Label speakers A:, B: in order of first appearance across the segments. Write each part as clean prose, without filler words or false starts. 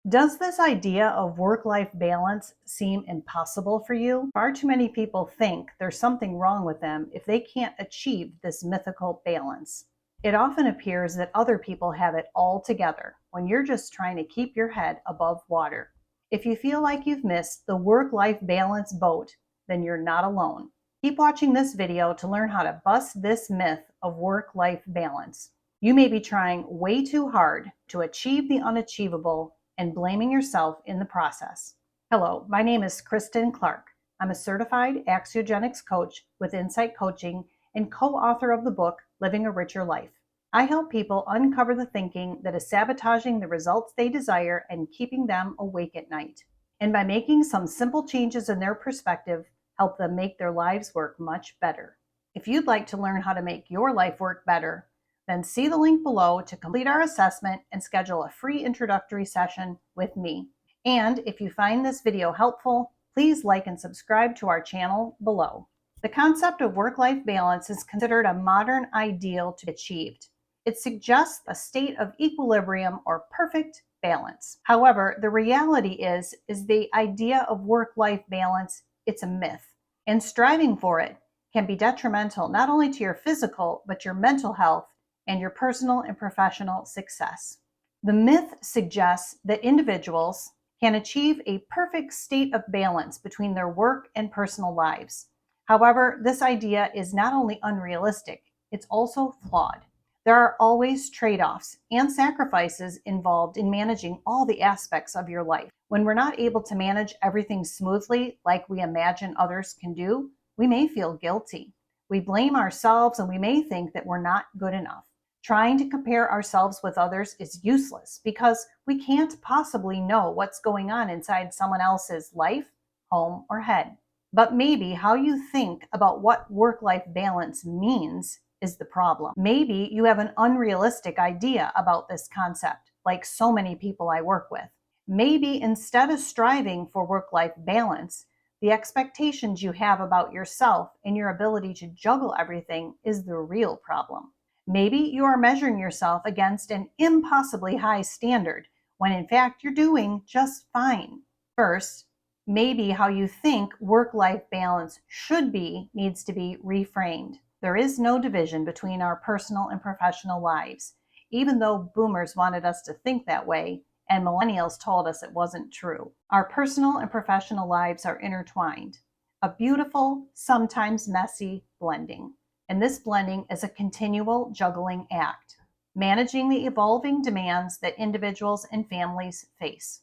A: Does this idea of work-life balance seem impossible for you? Far too many people think there's something wrong with them if they can't achieve this mythical balance. It often appears that other people have it all together when you're just trying to keep your head above water. If you feel like you've missed the work-life balance boat, then you're not alone. Keep watching this video to learn how to bust this myth of work-life balance. You may be trying way too hard to achieve the unachievable and blaming yourself in the process. Hello, my name is KRISTIN Clark. I'm a certified axiogenics coach with Insight Coaching and co-author of the book, Living a Richer Life. I help people uncover the thinking that is sabotaging the results they desire and keeping them awake at night. And by making some simple changes in their perspective, help them make their lives work much better. If you'd like to learn how to make your life work better, then see the link below to complete our assessment and schedule a free introductory session with me. And if you find this video helpful, please like and subscribe to our channel below. The concept of work-life balance is considered a modern ideal to be achieved. It suggests a state of equilibrium or perfect balance. However, the reality is the idea of work-life balance, it's a myth. And striving for it can be detrimental not only to your physical, but your mental health and your personal and professional success. The myth suggests that individuals can achieve a perfect state of balance between their work and personal lives. However, this idea is not only unrealistic, it's also flawed. There are always trade-offs and sacrifices involved in managing all the aspects of your life. When we're not able to manage everything smoothly like we imagine others can do, we may feel guilty. We blame ourselves and we may think that we're not good enough. Trying to compare ourselves with others is useless because we can't possibly know what's going on inside someone else's life, home, or head. But maybe how you think about what work-life balance means is the problem. Maybe you have an unrealistic idea about this concept, like so many people I work with. Maybe instead of striving for work-life balance, the expectations you have about yourself and your ability to juggle everything is the real problem. Maybe you are measuring yourself against an impossibly high standard when in fact you're doing just fine. First, maybe how you think work-life balance should be needs to be reframed. There is no division between our personal and professional lives, even though boomers wanted us to think that way and millennials told us it wasn't true. Our personal and professional lives are intertwined, a beautiful, sometimes messy blending. And this blending is a continual juggling act, managing the evolving demands that individuals and families face.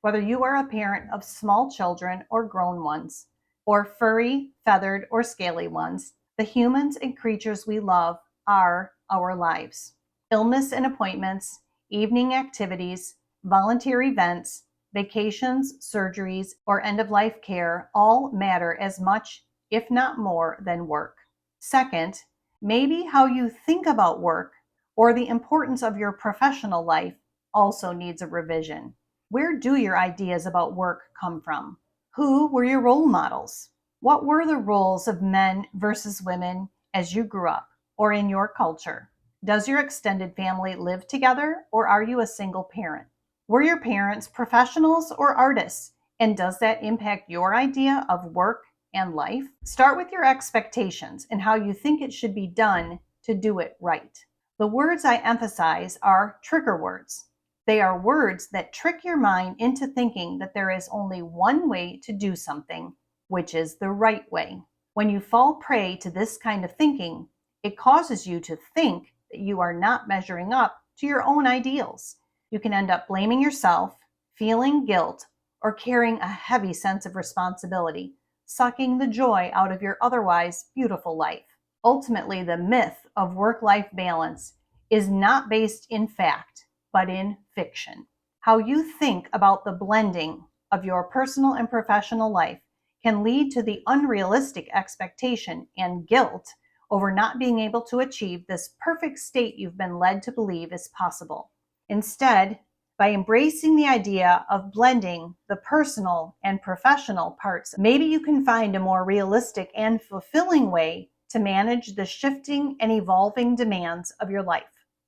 A: Whether you are a parent of small children or grown ones, or furry, feathered, or scaly ones, the humans and creatures we love are our lives. Illness and appointments, evening activities, volunteer events, vacations, surgeries, or end-of-life care all matter as much, if not more, than work. Second, maybe how you think about work or the importance of your professional life also needs a revision. Where do your ideas about work come from? Who were your role models? What were the roles of men versus women as you grew up or in your culture? Does your extended family live together or are you a single parent? Were your parents professionals or artists? And does that impact your idea of work and life? Start with your expectations and how you think it should be done to do it right. The words I emphasize are trigger words. They are words that trick your mind into thinking that there is only one way to do something, which is the right way. When you fall prey to this kind of thinking, it causes you to think that you are not measuring up to your own ideals. You can end up blaming yourself, feeling guilt, or carrying a heavy sense of responsibility, sucking the joy out of your otherwise beautiful life. Ultimately, the myth of work-life balance is not based in fact, but in fiction. How you think about the blending of your personal and professional life can lead to the unrealistic expectation and guilt over not being able to achieve this perfect state you've been led to believe is possible. Instead, by embracing the idea of blending the personal and professional parts, maybe you can find a more realistic and fulfilling way to manage the shifting and evolving demands of your life.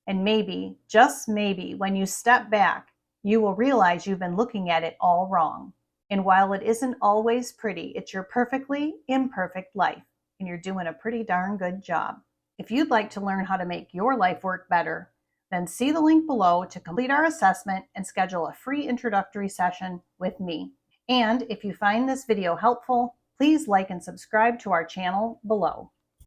A: And maybe, just maybe, when you step back, you will realize you've been looking at it all wrong. And while it isn't always pretty, it's your perfectly imperfect life, and you're doing a pretty darn good job. If you'd like to learn how to make your life work better, then see the link below to complete our assessment and schedule a free introductory session with me. And if you find this video helpful, please like and subscribe to our channel below.